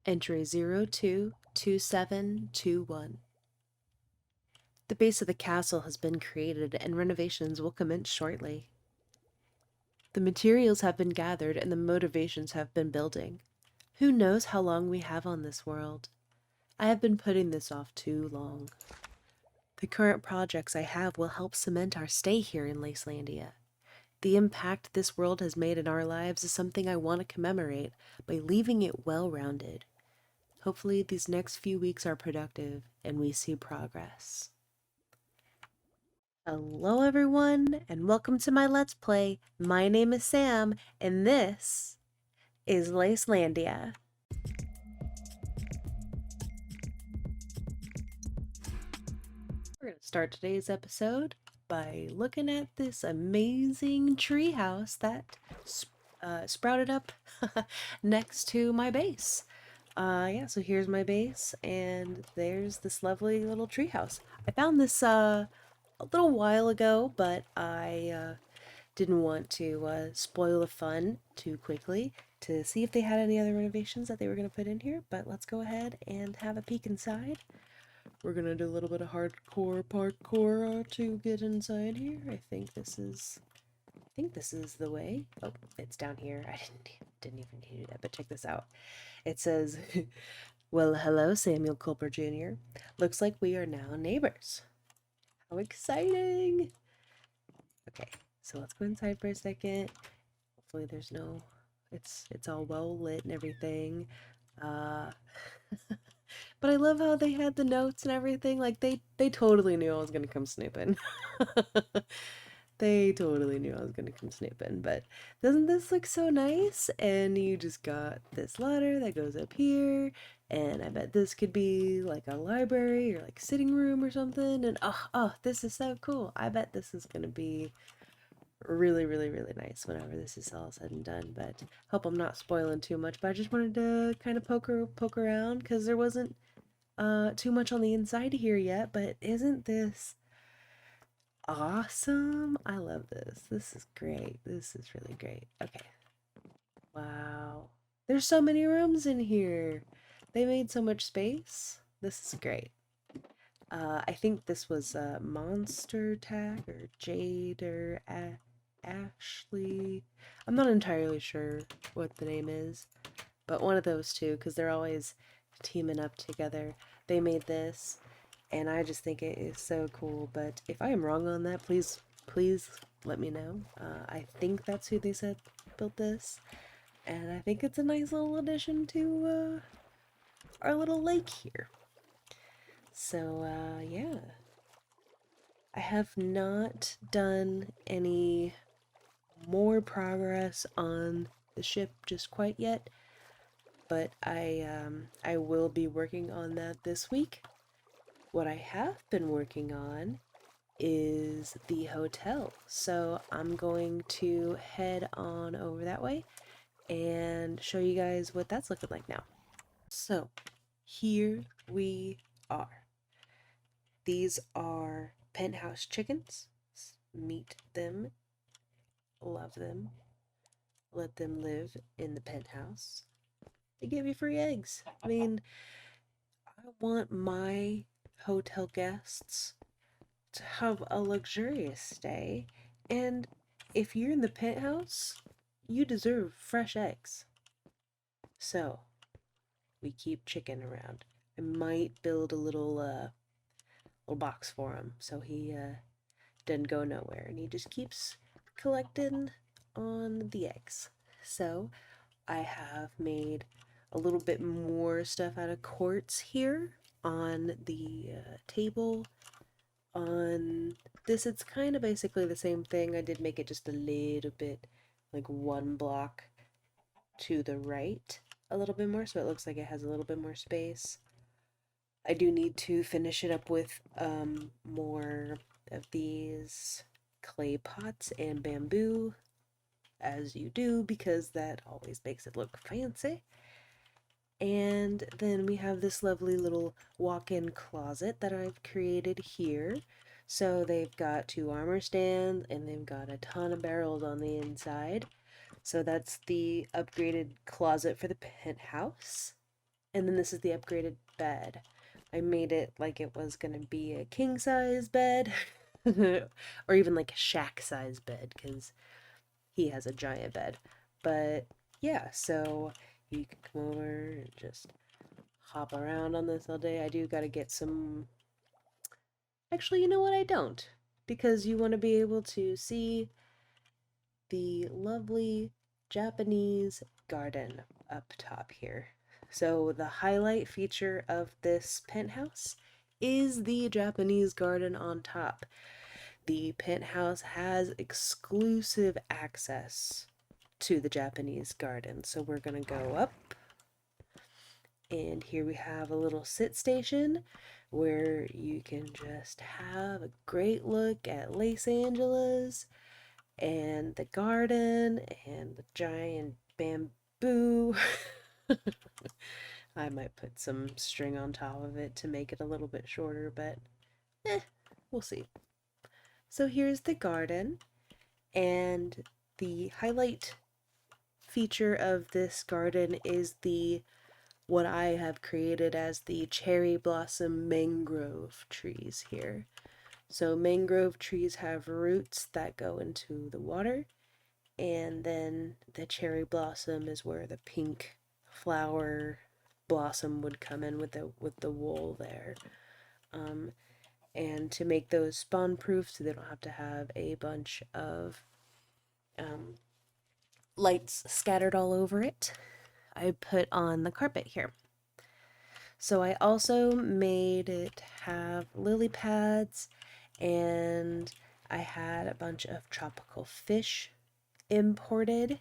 Entry 022721. The base of the castle has been created and renovations will commence shortly. The materials have been gathered and the motivations have been building. Who knows how long we have on this world? I have been putting this off too long. The current projects I have will help cement our stay here in Lacelandia. The impact this world has made in our lives is something I want to commemorate by leaving it well-rounded. Hopefully these next few weeks are productive and we see progress. Hello everyone and welcome to my Let's Play. My name is Sam and this is Lacelandia. We're going to start today's episode by looking at this amazing treehouse that sprouted up next to my base. Yeah, so here's my base, and there's this lovely little treehouse. I found this a little while ago, but I didn't want to spoil the fun too quickly to see if they had any other renovations that they were going to put in here. But let's go ahead and have a peek inside. We're going to do a little bit of hardcore parkour to get inside here. I think this is the way. Oh, it's down here. I didn't even need to do that, but check this out. It says, well, hello, Samuel Culper Jr. Looks like we are now neighbors. How exciting! Okay, so let's go inside for a second. Hopefully there's no, it's all well lit and everything. But I love how they had the notes and everything. Like they totally knew I was gonna come snooping. They totally knew I was gonna come snooping, but doesn't this look so nice? And you just got this ladder that goes up here, and I bet this could be like a library or like sitting room or something. And oh, this is so cool. I bet this is gonna be really, really, really nice whenever this is all said and done. But hope I'm not spoiling too much. But I just wanted to kind of poke around because there wasn't too much on the inside here yet. But isn't this awesome? I love this. This is great. This is really great. Okay. Wow. There's so many rooms in here. They made so much space. This is great. I think this was Monster Tag or Jade or Ashley. I'm not entirely sure what the name is, but one of those two, because they're always teaming up together. They made this, and I just think it is so cool. But if I am wrong on that, please let me know. I think that's who they said built this, and I think it's a nice little addition to our little lake here. So yeah, I have not done any more progress on the ship just quite yet, but I will be working on that this week. What I have been working on is the hotel, so I'm going to head on over that way and show you guys what that's looking like now. So here we are. These are Penthouse chickens. Meet them, love them, let them live in the penthouse. They give you free eggs. I mean, I want my hotel guests to have a luxurious stay, and if you're in the penthouse, you deserve fresh eggs. So, we keep chicken around. I might build a little box for him so he doesn't go nowhere and he just keeps collecting on the eggs. So I have made a little bit more stuff out of quartz here on the table. On this, it's kind of basically the same thing. I did make it just a little bit, like one block to the right a little bit more, so it looks like it has a little bit more space. I do need to finish it up with more of these clay pots and bamboo, as you do, because that always makes it look fancy. And then we have this lovely little walk-in closet that I've created here. So they've got two armor stands and they've got a ton of barrels on the inside. So that's the upgraded closet for the penthouse. And then this is the upgraded bed. I made it like it was gonna be a king size bed, or even like a shack size bed, because he has a giant bed. But yeah, so you can come over and just hop around on this all day. I do gotta get some. Actually, you know what? I don't. Because you want to be able to see the lovely Japanese garden up top here. So, the highlight feature of this penthouse is the Japanese garden on top. The penthouse has exclusive access to the Japanese garden. So, we're going to go up, and here we have a little sit station where you can just have a great look at Lacelandia and the garden and the giant bamboo. I might put some string on top of it to make it a little bit shorter, but we'll see. So here's the garden, and the highlight feature of this garden is the what I have created as the cherry blossom mangrove trees here. So mangrove trees have roots that go into the water, and then the cherry blossom is where the pink flower blossom would come in with the wool there. Um, and to make those spawn proof, so they don't have to have a bunch of um, lights scattered all over it, I put on the carpet here. So I also made it have lily pads, and I had a bunch of tropical fish imported,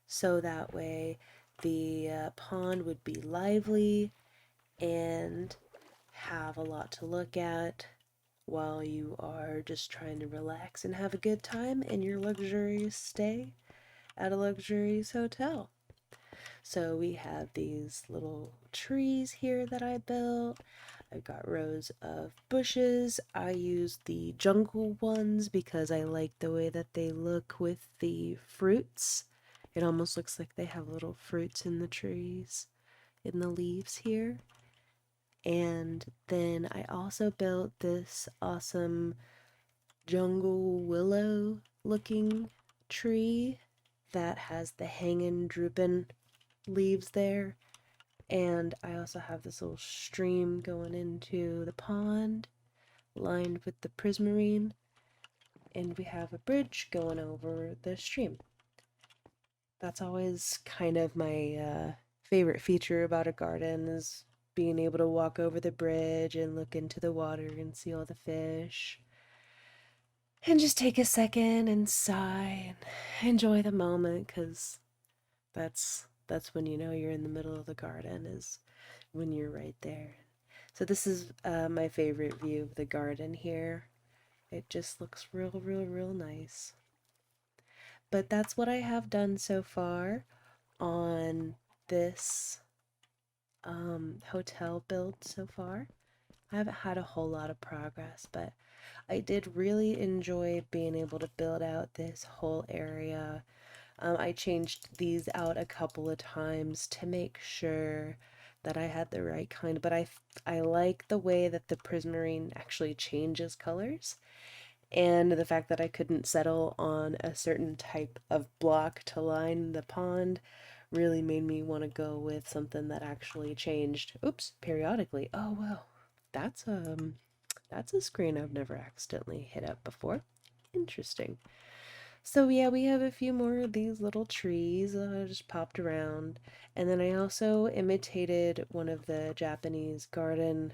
so that way the pond would be lively and have a lot to look at while you are just trying to relax and have a good time in your luxurious stay at a luxurious hotel. So we have these little trees here that I built. I've got rows of bushes. I use the jungle ones because I like the way that they look with the fruits. It almost looks like they have little fruits in the trees, in the leaves here. And then I also built this awesome jungle willow looking tree that has the hanging, drooping leaves there. And I also have this little stream going into the pond, lined with the prismarine, and we have a bridge going over the stream. That's always kind of my favorite feature about a garden, is being able to walk over the bridge and look into the water and see all the fish. And just take a second and sigh and enjoy the moment, because that's when you know you're in the middle of the garden, is when you're right there. So this is my favorite view of the garden here. It just looks real nice. But that's what I have done so far on this hotel build so far. I haven't had a whole lot of progress, but I did really enjoy being able to build out this whole area. I changed these out a couple of times to make sure that I had the right kind, but I like the way that the prismarine actually changes colors, and the fact that I couldn't settle on a certain type of block to line the pond really made me want to go with something that actually changed, oops, periodically. Oh wow. That's a screen I've never accidentally hit up before. Interesting. So yeah, we have a few more of these little trees just popped around. And then I also imitated one of the Japanese garden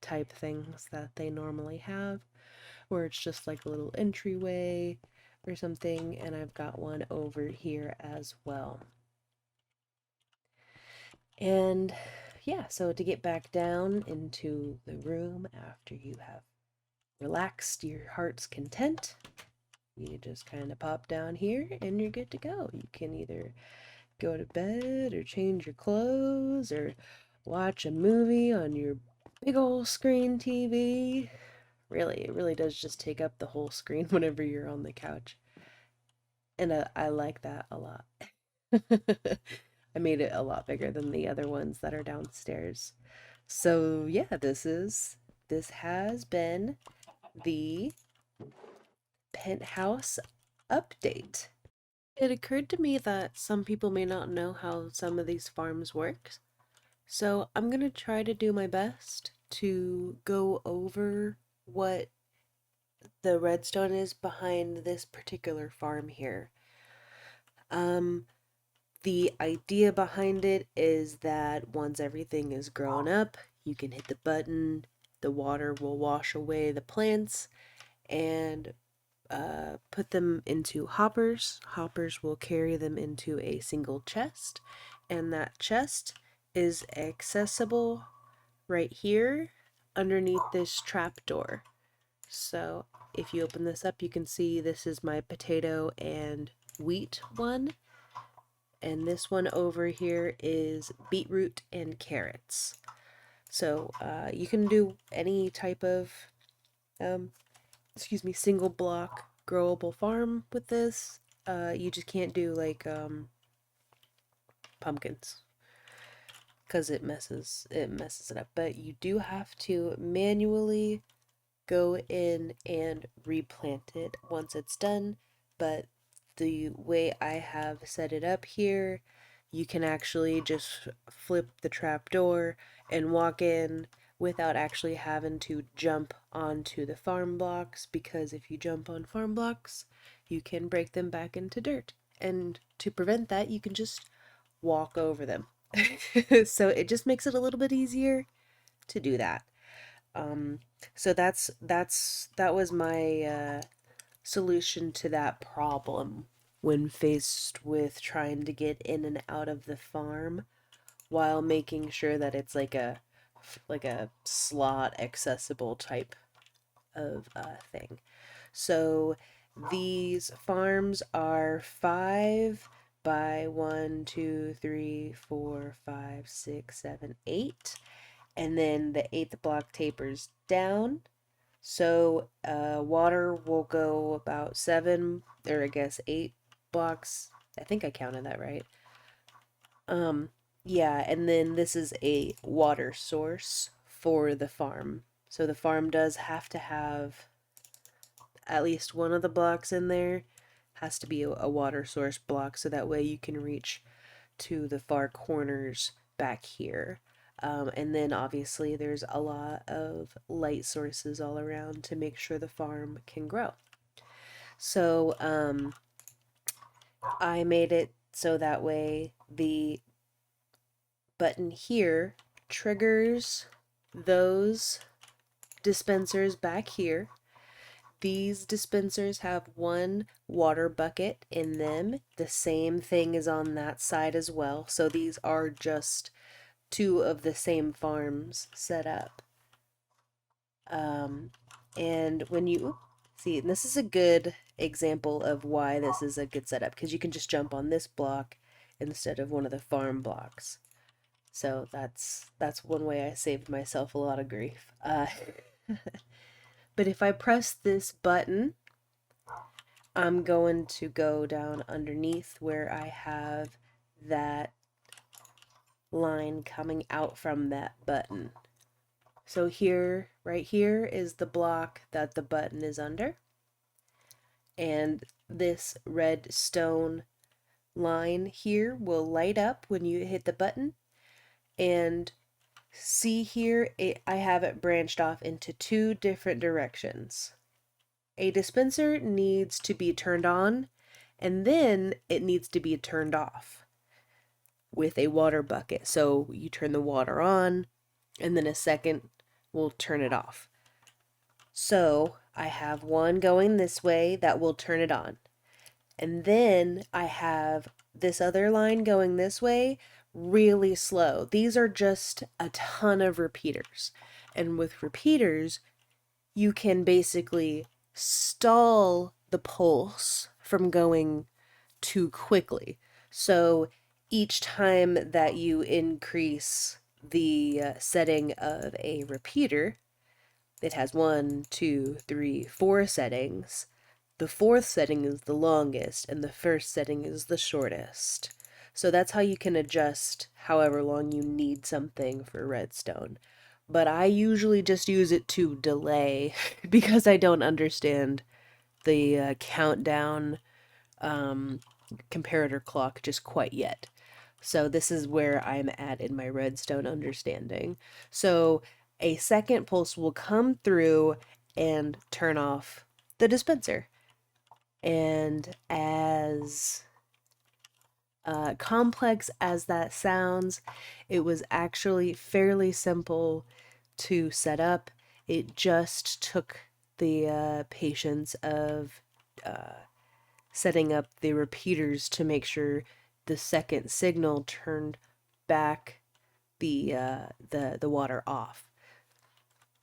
type things that they normally have, where it's just like a little entryway or something, and I've got one over here as well. And yeah, so to get back down into the room after you have relaxed your heart's content, you just kind of pop down here and you're good to go. You can either go to bed or change your clothes or watch a movie on your big old screen TV. Really, it really does just take up the whole screen whenever you're on the couch. And I like that a lot. I made it a lot bigger than the other ones that are downstairs. So yeah, this has been the Penthouse update. It occurred to me that some people may not know how some of these farms work. So I'm gonna try to do my best to go over what the redstone is behind this particular farm here. Um, the idea behind it is that once everything is grown up, you can hit the button, the water will wash away the plants, and put them into hoppers. Hoppers will carry them into a single chest, and that chest is accessible right here underneath this trapdoor. So if you open this up, you can see this is my potato and wheat one. And this one over here is beetroot and carrots. So you can do any type of, single block growable farm with this. You just can't do like pumpkins because it messes it up. But you do have to manually go in and replant it once it's done. But the way I have set it up here, you can actually just flip the trap door and walk in without actually having to jump onto the farm blocks, because if you jump on farm blocks, you can break them back into dirt. And to prevent that, you can just walk over them. So it just makes it a little bit easier to do that. Um, so that was my solution to that problem when faced with trying to get in and out of the farm while making sure that it's like a slot accessible type of thing. So these farms are 5 by 1, 2, 3, 4, 5, 6, 7, 8, and then the eighth block tapers down. So water will go about 7, or I guess 8 blocks. I think I counted that right. Um, yeah, and then this is a water source for the farm. So the farm does have to have at least one of the blocks in there has to be a water source block, so that way you can reach to the far corners back here. And then obviously there's a lot of light sources all around to make sure the farm can grow. So I made it so that way the button here triggers those dispensers back here. These dispensers have one water bucket in them. The same thing is on that side as well. So these are just two of the same farms set up. And when you see, and this is a good example of why this is a good setup, because you can just jump on this block instead of one of the farm blocks. So that's one way I saved myself a lot of grief. But if I press this button, I'm going to go down underneath where I have that line coming out from that button. So here, right here, is the block that the button is under. And this red stone line here will light up when you hit the button. And see here, I have it branched off into 2 different directions. A dispenser needs to be turned on, and then it needs to be turned off with a water bucket. So you turn the water on, and then a second will turn it off. So I have one going this way that will turn it on. And then I have this other line going this way really slow. These are just a ton of repeaters. And with repeaters, you can basically stall the pulse from going too quickly. So each time that you increase the setting of a repeater, it has 1, 2, 3, 4 settings. The 4th setting is the longest, and the 1st setting is the shortest. So that's how you can adjust however long you need something for redstone. But I usually just use it to delay because I don't understand the countdown um, comparator clock just quite yet. So this is where I'm at in my redstone understanding. So a second pulse will come through and turn off the dispenser. And as complex as that sounds, it was actually fairly simple to set up. It just took the patience of setting up the repeaters to make sure the second signal turned back the water off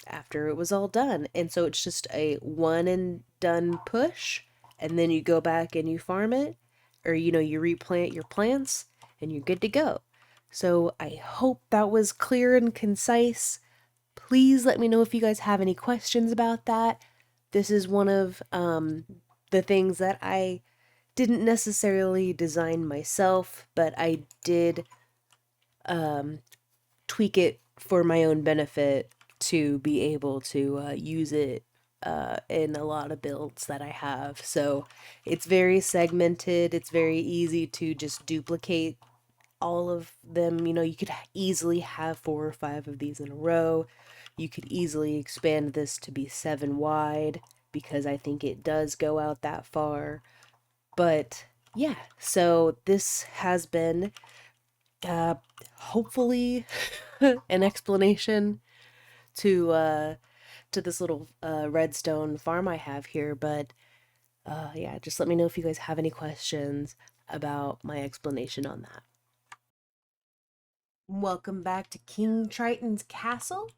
after it was all done. And so it's just a one and done push, and then you go back and you farm it, or you replant your plants and you're good to go. So I hope that was clear and concise. Please let me know if you guys have any questions about that. This is one of the things that I didn't necessarily design myself, but I did tweak it for my own benefit to be able to use it in a lot of builds that I have. So it's very segmented. It's very easy to just duplicate all of them. You could easily have 4 or 5 of these in a row. You could easily expand this to be 7 wide because I think it does go out that far. But yeah, so this has been uh, hopefully an explanation to this little redstone farm I have here. But yeah, just let me know if you guys have any questions about my explanation on that. Welcome back to King Triton's castle.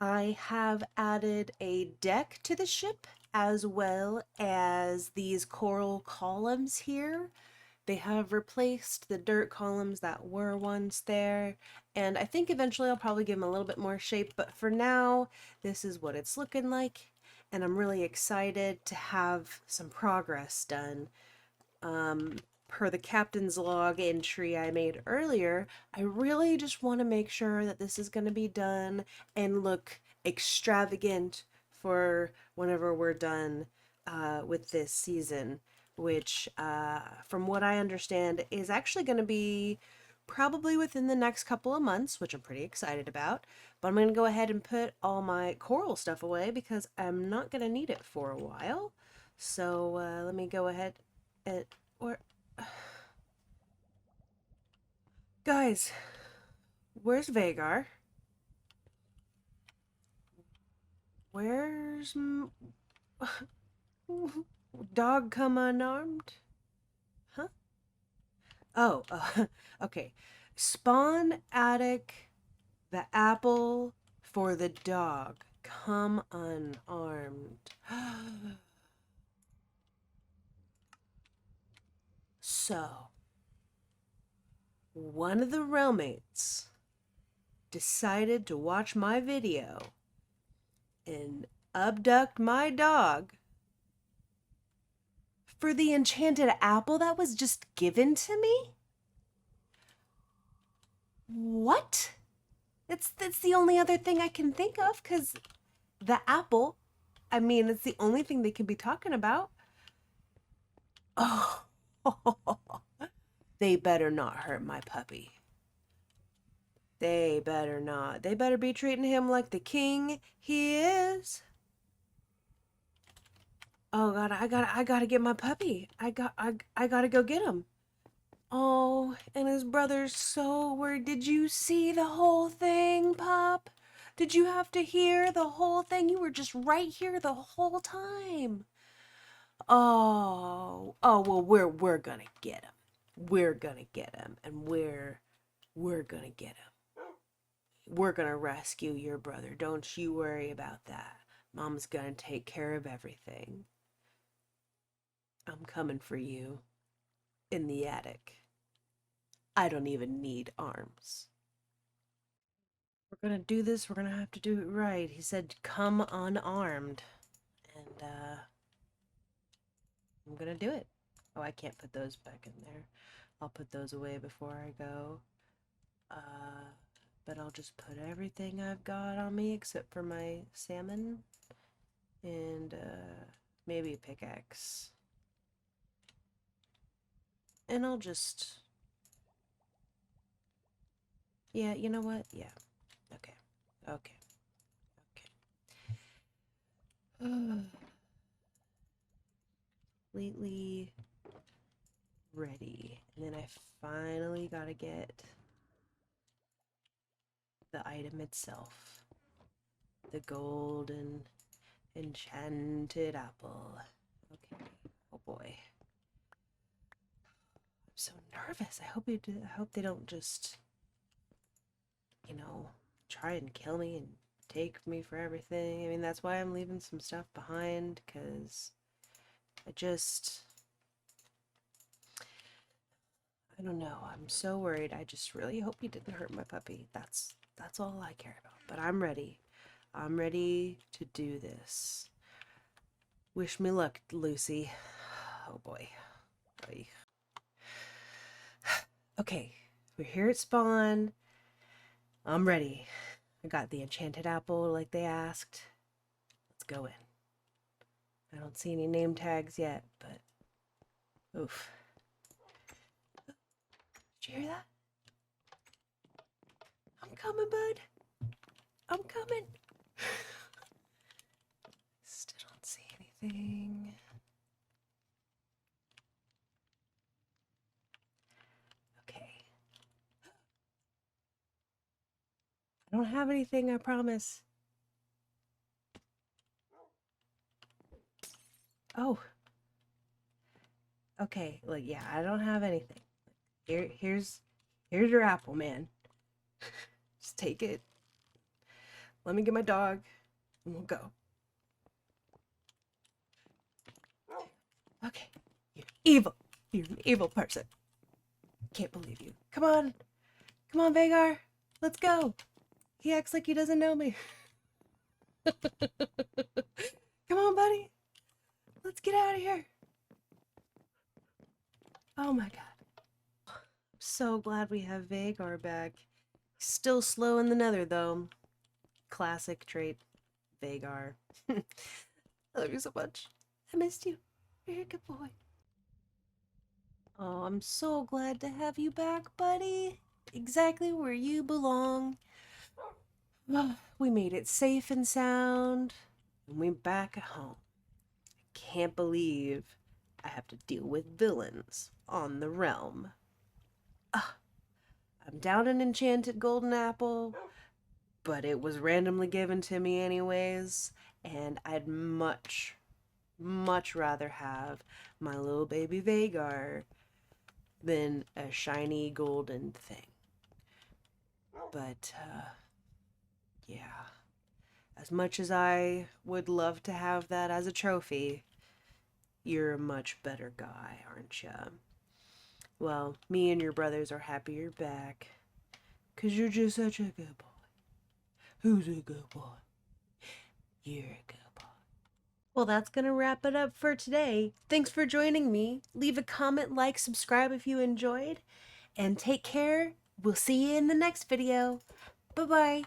I have added a deck to the ship as well as these coral columns here. They have replaced the dirt columns that were once there, and I think eventually I'll probably give them a little bit more shape, but for now, this is what it's looking like, and I'm really excited to have some progress done. Per the captain's log entry I made earlier, I really just want to make sure that this is going to be done and look extravagant for whenever we're done with this season, which, from what I understand, is actually going to be probably within the next couple of months, which I'm pretty excited about. But I'm going to go ahead and put all my coral stuff away because I'm not going to need it for a while. So let me go ahead and... Where... Guys, where's Vagar? Where's... Dog come unarmed? Huh? Oh, okay. Spawn attic the apple for the dog. Come unarmed. So, one of the realmates decided to watch my video and abduct my dog for the enchanted apple that was just given to me? What? That's the only other thing I can think of, because the apple, I mean, it's the only thing they could be talking about. Oh, they better not hurt my puppy. They better not. They better be treating him like the king he is. Oh God, I gotta get my puppy. I gotta go get him. Oh, and his brother's so worried. Did you see the whole thing, pup? Did you have to hear the whole thing? You were just right here the whole time. Oh, well, we're gonna get him. We're gonna get him, and we're gonna get him. We're gonna rescue your brother. Don't you worry about that. Mom's gonna take care of everything. I'm coming for you in the attic. I don't even need arms. We're gonna do this. We're gonna have to do it right. He said, come unarmed. And, I'm gonna do it. Oh, I can't put those back in there. I'll put those away before I go. But I'll just put everything I've got on me except for my salmon and maybe a pickaxe. And I'll just... Yeah, you know what? Yeah. Okay. Okay. Okay. Completely ready. And then I finally gotta get the item itself. The golden enchanted apple. Okay. Oh boy. I'm so nervous. I hope they don't just, you know, try and kill me and take me for everything. I mean, that's why I'm leaving some stuff behind, because I don't know. I'm so worried. I just really hope you didn't hurt my puppy. That's all I care about. But I'm ready. I'm ready to do this. Wish me luck, Lucy. Oh boy. Oy. Okay, we're here at spawn. I'm ready. I got the enchanted apple like they asked. Let's go in. I don't see any name tags yet, but oof. Did you hear that? I'm coming, bud. I'm coming. Still don't see anything. Okay. I don't have anything, I promise. Oh. Okay, look, yeah, I don't have anything. Here's your apple, man. Just take it. Let me get my dog, and we'll go. Okay. You're evil. You're an evil person. Can't believe you. Come on. Come on, Vagar. Let's go. He acts like he doesn't know me. Come on, buddy. Let's get out of here. Oh my god. I'm so glad we have Vagar back. He's still slow in the nether, though. Classic trait. Vagar. I love you so much. I missed you. You're a good boy. Oh, I'm so glad to have you back, buddy. Exactly where you belong. We made it safe and sound, and we're back at home. I can't believe I have to deal with villains on the realm. I'm down an enchanted golden apple, but it was randomly given to me anyways, and I'd much rather have my little baby Vagar than a shiny golden thing. But, yeah. As much as I would love to have that as a trophy, you're a much better guy, aren't you? Well, me and your brothers are happy you're back. 'Cause you're just such a good boy. Who's a good boy? You're a good boy. Well, that's gonna wrap it up for today. Thanks for joining me. Leave a comment, like, subscribe if you enjoyed. And take care. We'll see you in the next video. Bye-bye.